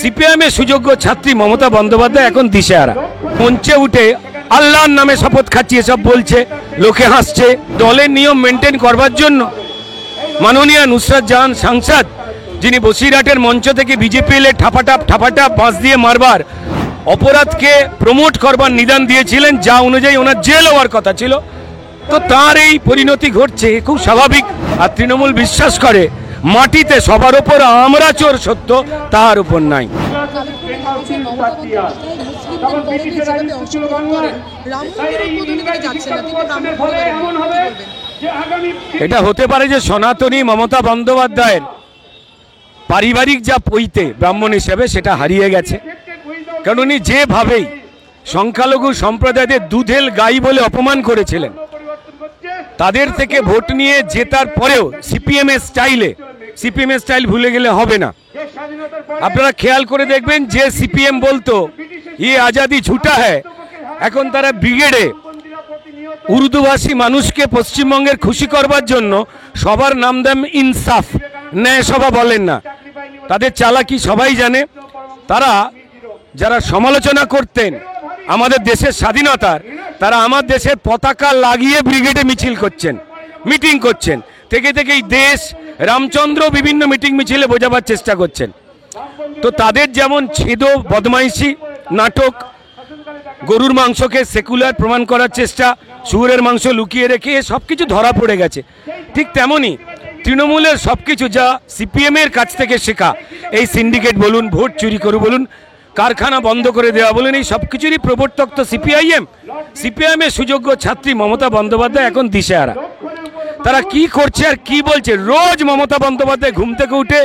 সিপিএমের সুযোগ্য ছাত্রী মমতা বন্দ্যোপাধ্যায় এখন দিশেহারা। মঞ্চে উঠে আল্লাহর নামে শপথ খাচ্ছি এসব বলছে, লোকে হাসছে। দলের নিয়ম মেনটেন করবার জন্য মাননীয় নুসরাত জাহান সাংসদ, যিনি বসিরহাটের মঞ্চ থেকে বিজেপি এলে ঠাপাটাপ বাঁশ দিয়ে মারবার অপরাধকে প্রমোট করবার নিদান দিয়েছিলেন, যা অনুযায়ী ওনার জেল হওয়ার কথা ছিল। তো তার এই পরিণতি ঘটছে, খুব স্বাভাবিক। আর তৃণমূল বিশ্বাস করে মাটিতে সবার ওপর আমরা চোর সত্য, তার উপর নাই। এটা হতে পারে যে সনাতনী মমতা বন্দ্যোপাধ্যায়ের পারিবারিক যা পৈতে ব্রাহ্মণ হিসেবে সেটা হারিয়ে গেছে। কারণ উনি যেভাবেই সংখ্যালঘু সম্প্রদায়দের দুধেল গাই বলে অপমান করেছিলেন, তাদের থেকে ভোট নিয়ে জেতার পরেও সিপিএম স্টাইল ভুলে গেলে হবে না। আপনারা খেয়াল করে দেখবেন, যে সিপিএম বলতো ইয়ে আজাদি ঝুটা হ্যায়, এখন তারা ব্রিগেডে উর্দুভাষী মানুষকে পশ্চিমবঙ্গের খুশি করবার জন্য সবার নাম দেন ইনসাফ, ন্যায় সভা বলেন না। তাদের চালাকি সবাই জানে। তারা যারা সমালোচনা করতেন আমাদের দেশের স্বাধীনতার, তারা আমার দেশের পতাকা লাগিয়ে ব্রিগেডে মিছিল করছেন, মিটিং করছেন। থেকেই দেশ রামচন্দ্র বিভিন্ন মিটিং মিছিলে বোঝাবার চেষ্টা করছেন। তো তাদের যেমন ছেদ বদমাইশি নাটক, গরুর মাংসকে সেকুলার প্রমাণ করার চেষ্টা, শুয়োরের মাংস লুকিয়ে রেখে সব কিছু ধরা পড়ে গেছে, ঠিক তেমনই তৃণমূলের সব কিছু যা সিপিএমের কাছ থেকে শেখা, এই সিন্ডিকেট বলুন, ভোট চুরি করু বলুন, কারখানা বন্ধ করে দেওয়া বলুন, এই সব কিছুরই প্রবর্তক তো সিপিআইএমের সুযোগ্য ছাত্রী মমতা বন্দ্যোপাধ্যায় এখন দিশেহারা। তারা কি করছে আর কি বলছে, রোজ মমতা বন্দ্যোপাধ্যায় ঘুম থেকে উঠে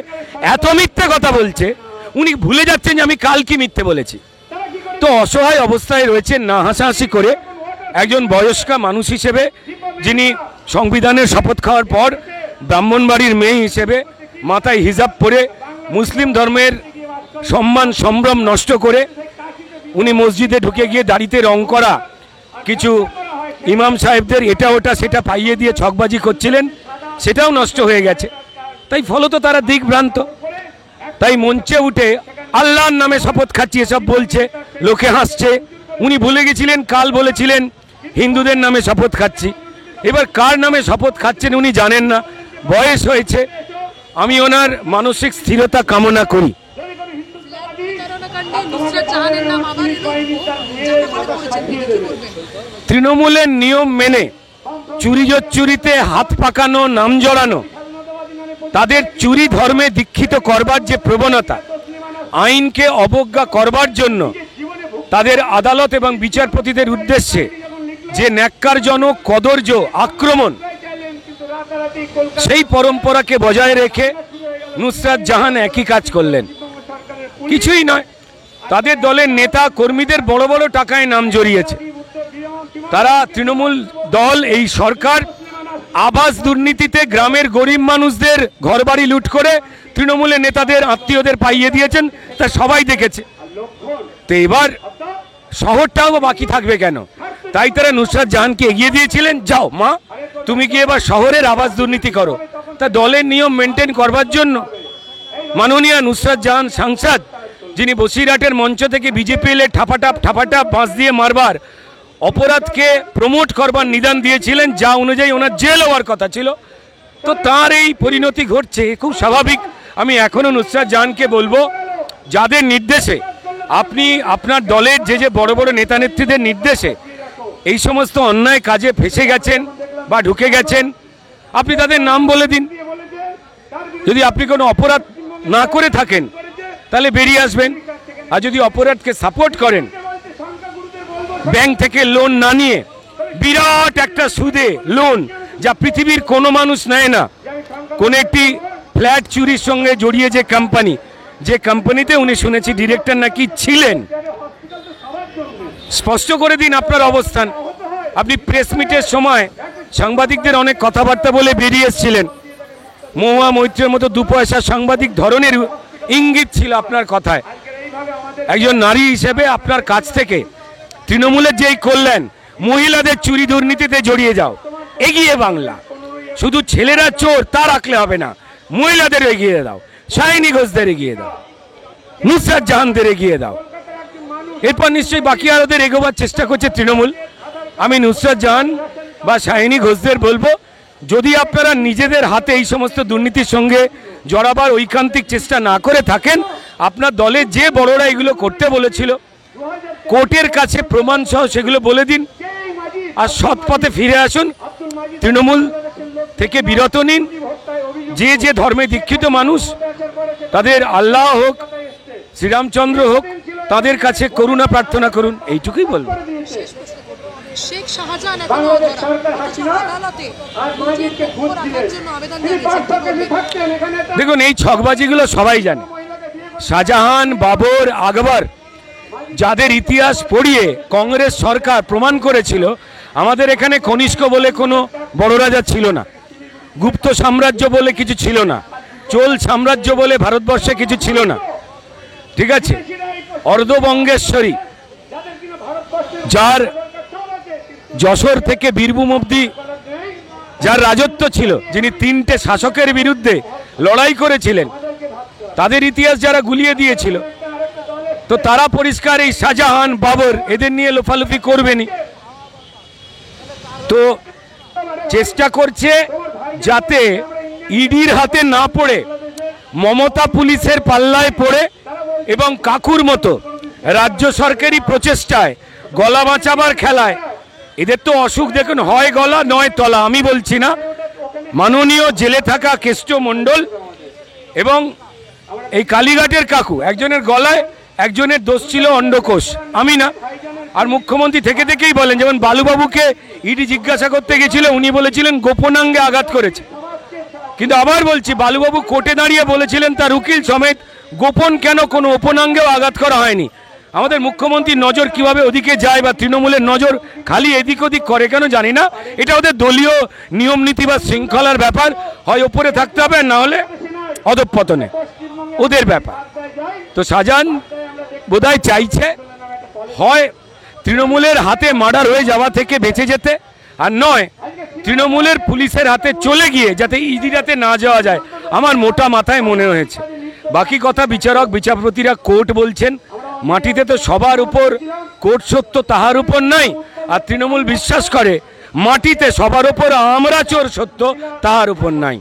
এত মিথ্যে কথা বলছে, উনি ভুলে যাচ্ছেন যে আমি কাল কি মিথ্যে বলেছি। তো অসহায় অবস্থায় রয়েছেন, না হাসাহাসি করে একজন বয়স্কা মানুষ হিসেবে, যিনি সংবিধানের শপথ খাওয়ার পর ব্রাহ্মণবাড়ির মেয়ে হিসেবে মাথায় হিজাব পরে মুসলিম ধর্মের সম্মান সম্ভ্রম নষ্ট করে উনি মসজিদে ঢুকে গিয়ে দাড়িতে রং করা কিছু ইমাম সাহেবদের এটা ওটা সেটা পাইয়ে দিয়ে ছকবাজি করছিলেন, সেটাও নষ্ট হয়ে গেছে। তাই ফলত তারা দিকভ্রান্ত। তাই মঞ্চে উঠে আল্লাহর নামে শপথ খাচ্ছি এসব বলছে, লোকে হাসছে। উনি ভুলে গেছিলেন কাল বলেছিলেন হিন্দুদের নামে শপথ খাচ্ছি। এবার কার নামে শপথ খাচ্ছেন উনি জানেন না, বয়স হয়েছে। আমি ওনার মানসিক স্থিরতা কামনা করি। তৃণমূলের নিয়ম মেনে চুরিতে হাত পাকানো, নাম জড়ানো, তাদের চুরি ধর্মে দীক্ষিত করবার যে প্রবণতা, আইনকে অবজ্ঞা করবার জন্য তাদের আদালত এবং বিচারপতিদের উদ্দেশ্যে যে ন্যাক্কারজনক কদর্য আক্রমণ, সেই পরম্পরাকে বজায় রেখে নুসরাত জাহান একই কাজ করলেন। কিছুই নয়, তাদের দলের নেতা কর্মীদের বড় বড় টাকায় নাম জড়িয়েছে। তারা তৃণমূল দল, এই সরকার আবাস দুর্নীতিতে গ্রামের গরিব মানুষদের ঘরবাড়ি লুট করে তৃণমূলের নেতাদের আত্মীয়দের পাইয়ে দিয়েছেন, তা সবাই দেখেছে। তো এবার শহরটাও বাকি থাকবে কেন? তাই তারা নুসরাত জাহানকে এগিয়ে দিয়েছিলেন, যাও মা তুমি কি এবার শহরের আবাস দুর্নীতি করো। তা দলের নিয়ম মেনটেন করবার জন্য মাননীয় নুসরাত জাহান সাংসদ, যিনি বসিরহাটের মঞ্চ থেকে বিজেপি এলে ঠাপাটাপ বাঁশ দিয়ে মারবার অপরাধকে প্রমোট করবার নিদান দিয়েছিলেন, যা অনুযায়ী ওনার জেল হওয়ার কথা ছিল। তো তার এই পরিণতি ঘটছে, খুব স্বাভাবিক। আমি এখনও নুসরাত জাহানকে বলবো, যাদের নির্দেশে আপনি আপনার দলের যে বড় বড় নেতা নেত্রীদের নির্দেশে এই সমস্ত অন্যায় কাজে ফেসে গেছেন বা ঢুকে গেছেন, আপনি তাদের নাম বলে দিন। যদি আপনি কোনো অপরাধ না করে থাকেন তাহলে বেরিয়ে আসবেন। আর যদি অপরাধকে সাপোর্ট করেন, ব্যাংক থেকে লোন না নিয়ে বিরাট একটা সুদে লোন, যা পৃথিবীর কোনো মানুষ নেয় না, কোন একটি ফ্ল্যাট চুরির সঙ্গে জড়িয়ে যে কোম্পানিতে উনি শুনেছি ডিরেক্টর নাকি ছিলেন, স্পষ্ট করে দিন আপনার অবস্থান। আপনি প্রেস মিটের সময় সাংবাদিকদের অনেক কথাবার্তা বলে বেরিয়ে এসেছিলেন, মহুয়া মৈত্রের মতো দুপয়সা সাংবাদিক ধরনের ইঙ্গিত ছিল আপনার কথায়। একজন নারী হিসেবে আপনার কাছ থেকে তৃণমূলের যেই করলেন, মহিলাদের চুরি দুর্নীতিতে জড়িয়ে যাও, এগিয়ে বাংলা। শুধু ছেলেরা চোর তা রাখলে হবে না, মহিলাদের এগিয়ে দাও, শাইনি ঘোষদের এগিয়ে দাও। নুসরাত জাহানদের এগিয়ে দাও। এরপর নিশ্চয়ই বাকি আরোদের এগোবার চেষ্টা করছে তৃণমূল। আমি নুসরাত জাহান বা শাহিনী ঘোষদের বলবো, যদি আপনারা নিজেদের হাতে এই সমস্ত দুর্নীতির সঙ্গে জড়াবার ঐকান্তিক চেষ্টা না করে থাকেন, আপনার দলে যে বড়রা এগুলো করতে বলেছিল কোর্টের কাছে প্রমাণ সহ সেগুলো বলে দিন, আর সৎ পথে ফিরে আসুন, তৃণমূল থেকে বিরত নিন। যে যে ধর্মে দীক্ষিত মানুষ, তাদের আল্লাহ হোক, শ্রীরামচন্দ্র হোক, তাদের কাছে করুণা প্রার্থনা করুন, এইটুকুই বলবো। শেখ শাহজাহান এখনো আদালতে নিজের পক্ষ রাখার জন্য আবেদন জানিয়েছেন। দেখুন, এই ছকবাজিগুলো সবাই জানে। শাহজাহান, বাবর, আকবর, যাদের ইতিহাস পড়িয়ে কংগ্রেস সরকার প্রমাণ করেছিল আমাদের এখানে কনিষ্ক বলে কোনো বড় রাজা ছিল না, গুপ্ত সাম্রাজ্য বলে কিছু ছিল না, চোল সাম্রাজ্য বলে ভারতবর্ষে কিছু ছিল না, ঠিক আছে? অর্ধবঙ্গেশ্বরী, যার যশোর থেকে বীরভূম অবধি যার রাজত্ব ছিল, যিনি 3টে শাসকের বিরুদ্ধে লড়াই করেছিলেন, তাদের ইতিহাস যারা গুলিয়ে দিয়েছিল, তো তারা পরিষ্কার এই শাহজাহান, বাবর এদের নিয়ে লোফালুফি করবেনি। তো চেষ্টা করছে যাতে ইডির হাতে না পড়ে, মমতা পুলিশের পাল্লায় পড়ে এবং কাকুর মতো রাজ্য সরকারি প্রচেষ্টায় গলা বাঁচাবার খেলায়, এদের তো অসুখ দেখুন, হয় গলা নয় তলা। আমি বলছি না, মাননীয় জেলে থাকা কেষ্ট মণ্ডল এবং এই কালীঘাটের কাকু, একজনের গলায়, একজনের দোষ ছিল অন্ডকোষ, আমি না। আর মুখ্যমন্ত্রী থেকে থেকেই বলেন, যেমন বালুবাবুকে ইডি জিজ্ঞাসা করতে গেছিল, উনি বলেছিলেন গোপনাঙ্গে আঘাত করেছে। কিন্তু আবার বলছি, বালুবাবু কোর্টে দাঁড়িয়ে বলেছিলেন তার উকিল সমেত, গোপন কেন, কোনো ওপনাঙ্গেও আঘাত করা হয়নি। আমাদের মুখ্যমন্ত্রীর নজর কিভাবে ওদিকে যায়, বা তৃণমূলের নজর খালি এদিক ওদিক করে কেন জানি না। এটা ওদের দলীয় নিয়ম নীতি বা শৃঙ্খলার ব্যাপার, হয় ওপরে থাকতে হবে, না হলে অধঃপতনে, ওদের ব্যাপার। তো শাহজাহান বোধহয় চাইছে হয় তৃণমূলের হাতে মার্ডার হয়ে যাওয়া থেকে বেঁচে যেতে, আর নয় তৃণমূলের পুলিশের হাতে চলে গিয়ে যাতে ইডির হাতে না যাওয়া যায়। আমার মোটা মাথায় মনে হয়েছে। বাকি কথা বিচারক বিচারপতিরা, কোর্ট বলছেন, মাটিতে তো সবার উপর কোর্ট সত্য তাহার উপর নাই, আর তৃণমূল বিশ্বাস করে মাটিতে সবার উপর আমরা চোর সত্য তাহার উপর নাই।